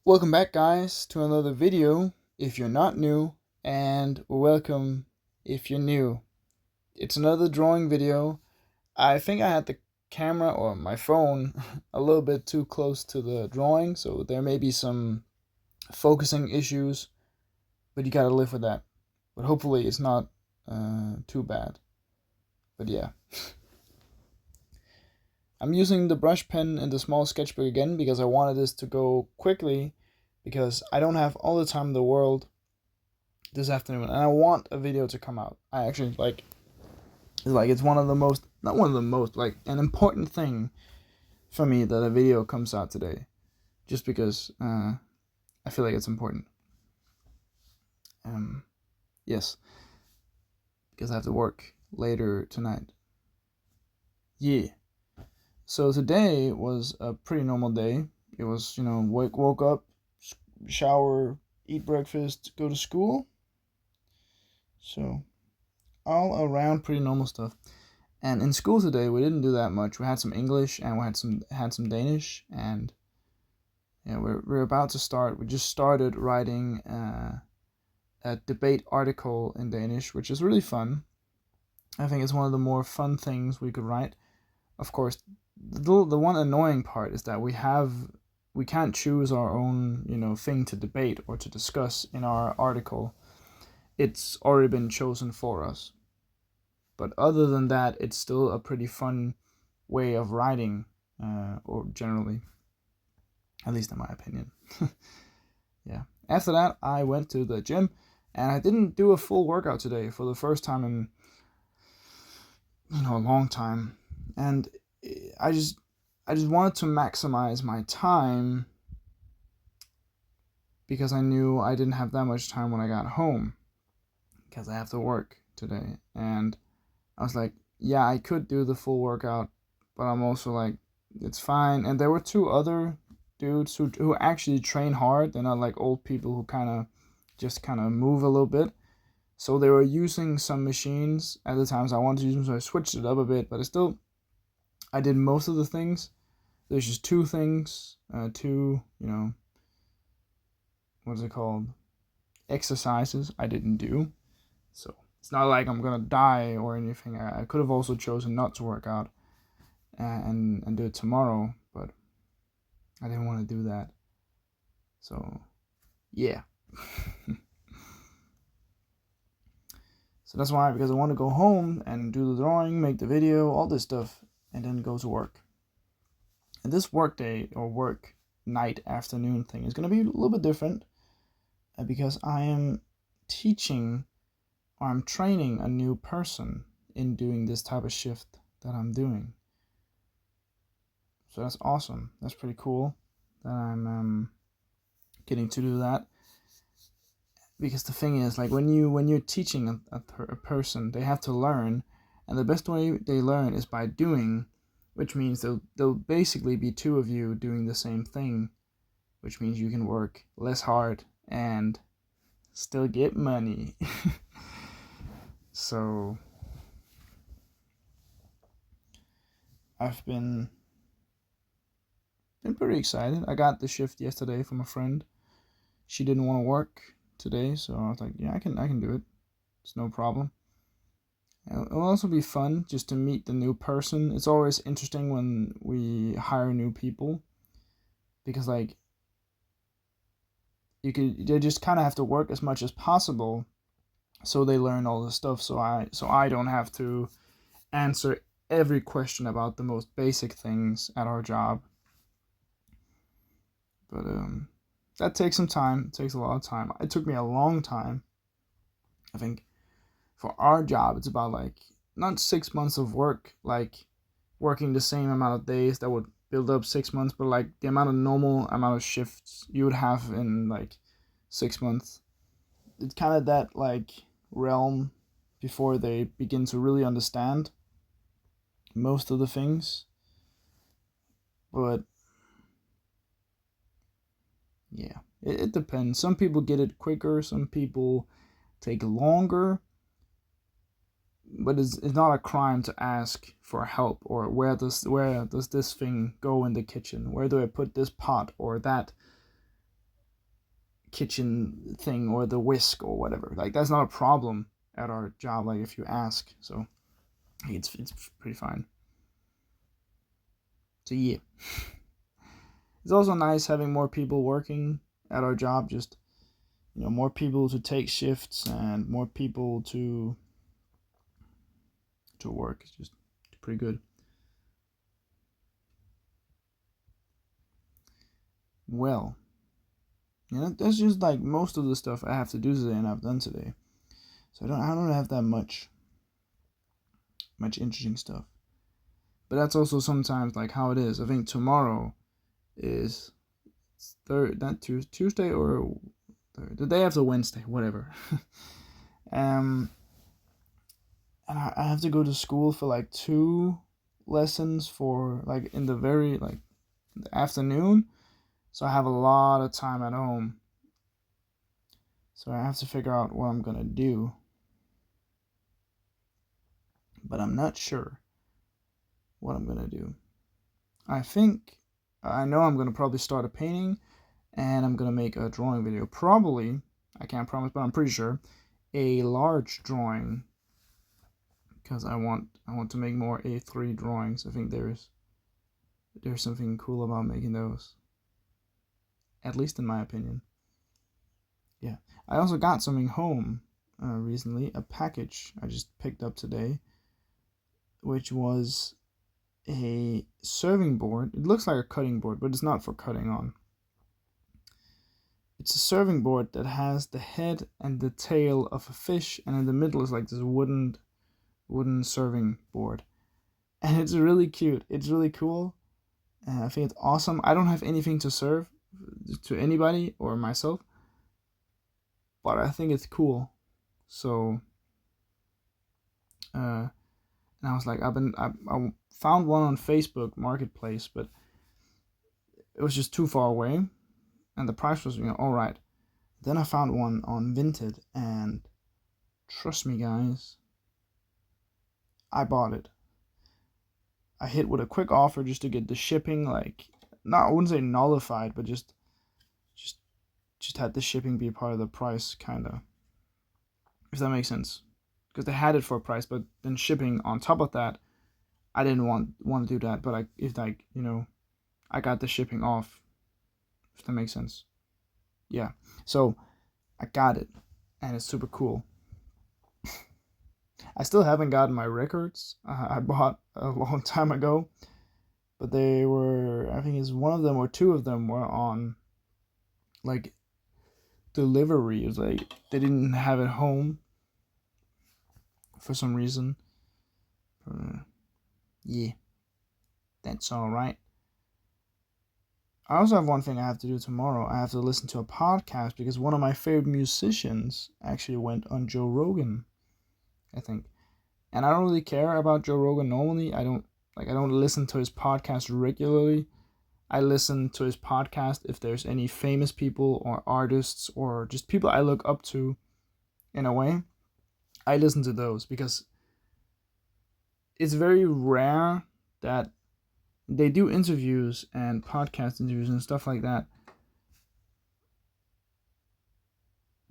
Welcome back, guys, to another video if you're not new, and welcome if you're new. It's another drawing video. I think I had the camera or my phone a little bit too close to the drawing, so there may be some focusing issues, but you gotta live with that. But hopefully, it's not too bad. But yeah. I'm using the brush pen in the small sketchbook again because I wanted this to go quickly because I don't have all the time in the world this afternoon, and I want a video to come out. I actually it's one of the most, not one of the most, like an important thing for me that a video comes out today, just because I feel like it's important. Yes, because I have to work later tonight. Yeah. So today was a pretty normal day. It was, woke up, shower, eat breakfast, go to school. So all around pretty normal stuff. And in school today, we didn't do that much. We had some English and we had some Danish, and yeah, we're about to start. We just started writing a debate article in Danish, which is really fun. I think it's one of the more fun things we could write. Of course, the one annoying part is that we can't choose our own thing to debate or to discuss in our article. It's already been chosen for us. But other than that, it's still a pretty fun way of writing, or generally, at least in my opinion. Yeah. After that, I went to the gym, and I didn't do a full workout today for the first time in a long time, and I just wanted to maximize my time because I knew I didn't have that much time when I got home because I have to work today, and I was like, yeah, I could do the full workout, but I'm also like, it's fine. And there were two other dudes who actually train hard. They're not like old people who just kind of move a little bit. So they were using some machines at the times I wanted to use them, so I switched it up a bit. But I did most of the things. There's just two things, what is it called? Exercises I didn't do. So it's not like I'm gonna die or anything. I could have also chosen not to work out and do it tomorrow, but I didn't want to do that. So yeah. So that's why, because I want to go home and do the drawing, make the video, all this stuff, and then go to work. And this work day or work night afternoon thing is gonna be a little bit different because I am teaching, or I'm training a new person in doing this type of shift that I'm doing. So that's awesome. That's pretty cool that I'm getting to do that. Because the thing is, like, when you're teaching a person, they have to learn, and the best way they learn is by doing, which means there'll basically be two of you doing the same thing, which means you can work less hard and still get money. So I've been pretty excited. I got the shift yesterday from a friend. She didn't want to work today, so I was like, yeah, I can do it. It's no problem. It'll also be fun just to meet the new person. It's always interesting when we hire new people because, like, they just kind of have to work as much as possible so they learn all the stuff, so I don't have to answer every question about the most basic things at our job. But that takes some time. It takes a lot of time. It took me a long time. I think for our job, it's about, like, not 6 months of work, like working the same amount of days that would build up 6 months, but like the normal amount of shifts you would have in like 6 months. It's kind of that, like, realm before they begin to really understand most of the things. But yeah, it depends. Some people get it quicker, some people take longer. But it's not a crime to ask for help, or where does this thing go in the kitchen? Where do I put this pot or that? kitchen thing or the whisk or whatever. Like that's not a problem at our job. Like if you ask, so it's pretty fine. So yeah, it's also nice having more people working at our job. Just more people to take shifts and more people to work. It's just pretty good. Well, that's just like most of the stuff I have to do today and I've done today. So I don't have that much interesting stuff. But that's also sometimes like how it is. I think tomorrow is Tuesday or the day after Wednesday, whatever. And I have to go to school for like 2 lessons for like in the very like the afternoon. So I have a lot of time at home. So I have to figure out what I'm gonna do. But I'm not sure what I'm gonna do. I know I'm gonna probably start a painting and I'm gonna make a drawing video. Probably, I can't promise, but I'm pretty sure, a large drawing. Because I want to make more A3 drawings. I think there's something cool about making those. At least in my opinion. Yeah. I also got something home recently. A package I just picked up today. Which was a serving board. It looks like a cutting board, but it's not for cutting on. It's a serving board that has the head and the tail of a fish, and in the middle is like this wooden serving board. And it's really cute. It's really cool. I think it's awesome. I don't have anything to serve to anybody or myself, but I think it's cool. So, and I was like, I found one on Facebook Marketplace, but it was just too far away, and the price was all right. Then I found one on Vinted, and trust me, guys, I bought it. I hit with a quick offer just to get the shipping, like, I wouldn't say nullified, but just had the shipping be part of the price, kind of, if that makes sense. Because they had it for a price, but then shipping on top of that, I didn't want to do that. But I got the shipping off, if that makes sense. Yeah, so I got it, and it's super cool. I still haven't gotten my records I bought a long time ago, but they were, I think it's one of them or two of them were on like delivery. It was like they didn't have it home for some reason. Yeah, that's all right. I also have one thing I have to do tomorrow. I have to listen to a podcast because one of my favorite musicians actually went on Joe Rogan, I think. And I don't really care about Joe Rogan normally. I don't listen to his podcast regularly. I listen to his podcast if there's any famous people or artists or just people I look up to in a way. I listen to those because it's very rare that they do interviews and podcast interviews and stuff like that.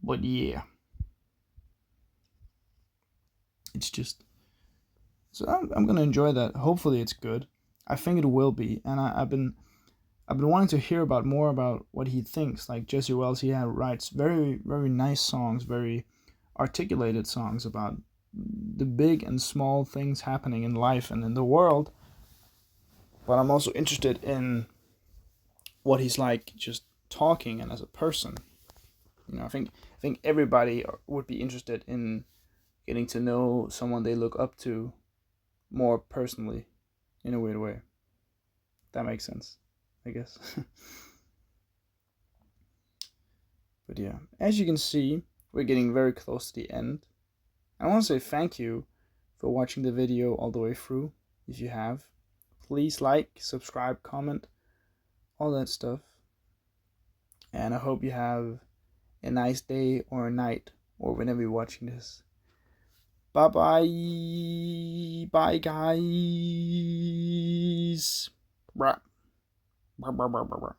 But yeah, it's just, so I'm gonna enjoy that. Hopefully it's good. I think it will be, and I've been wanting to hear more about what he thinks. Like Jesse Wells, he writes very very nice songs, very articulated songs about the big and small things happening in life and in the world. But I'm also interested in what he's like just talking and as a person. I think everybody would be interested in getting to know someone they look up to more personally, in a weird way. That makes sense, I guess. But yeah, as you can see, we're getting very close to the end. I want to say thank you for watching the video all the way through. If you have, please like, subscribe, comment, all that stuff. And I hope you have a nice day or a night or whenever you're watching this. Bye bye. Bye guys. Bruh. Bruh, bruh, bruh, bruh, bruh.